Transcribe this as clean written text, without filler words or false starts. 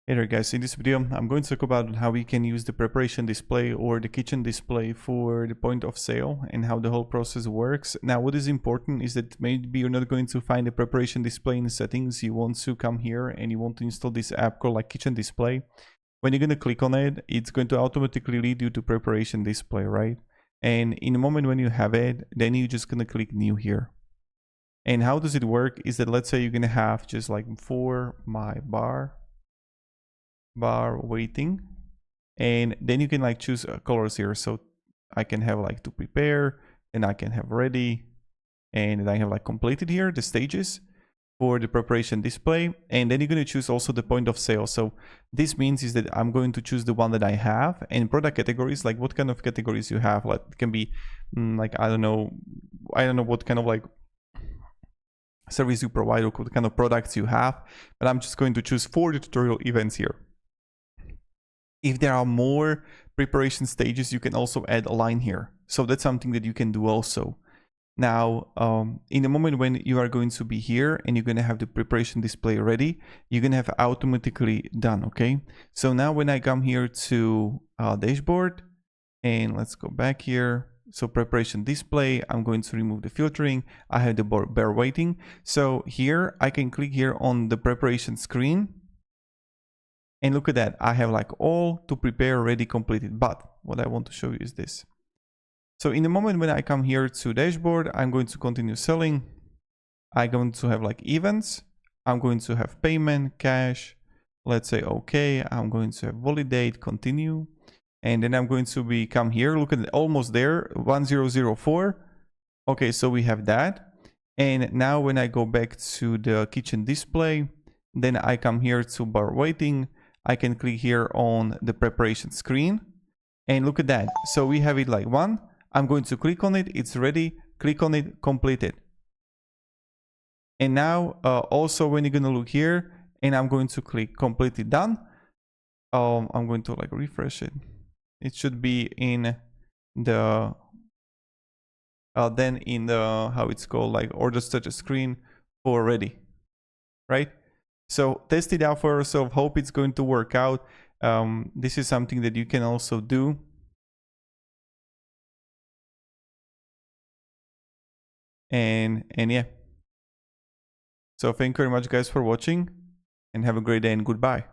Hey there guys, in this video I'm going to talk about how we can use the preparation display or the kitchen display for the point of sale and how the whole process works. Now what is important is that maybe you're not going to find the preparation display in the settings. You want to come here and you want to install this app called like kitchen display. When you're going to click on it, it's going to automatically lead you to preparation display, right? And in the moment when you have it, then you're just going to click new here. And how does it work is that let's say you're going to have just like for my bar waiting, and then you can like choose colors here. So I can have like to prepare, and I can have ready, and I have like completed here the stages for the preparation display. And then you're going to choose also the point of sale. So this means is that I'm going to choose the one that I have, and product categories, like what kind of categories you have. Like it can be like I don't know what kind of like service you provide or what kind of products you have, but I'm just going to choose for the tutorial events here. If there are more preparation stages, you can also add a line here. So that's something that you can do also. Now, in the moment when you are going to be here and you're going to have the preparation display ready, you're going to have automatically done, okay? So now when I come here to dashboard, and let's go back here. So preparation display, I'm going to remove the filtering. I have the bar waiting. So here I can click here on the preparation screen. And look at that, I have like all to prepare ready completed. But what I want to show you is this. So in the moment when I come here to dashboard, I'm going to continue selling. I'm going to have like events. I'm going to have payment, cash. Let's say, okay, I'm going to have validate, continue. And then I'm going to come here, look at it, almost there, 1004. Okay, so we have that. And now when I go back to the kitchen display, then I come here to bar waiting. I can click here on the preparation screen and look at that. So we have it like one. I'm going to click on it. It's ready. Click on it, completed. And now also when you're going to look here and I'm going to click completely done. I'm going to like refresh it. It should be in the, then in the, how it's called, like order status screen for ready, right? So test it out for yourself. Hope it's going to work out. This is something that you can also do. And yeah. So thank you very much guys for watching and have a great day and goodbye.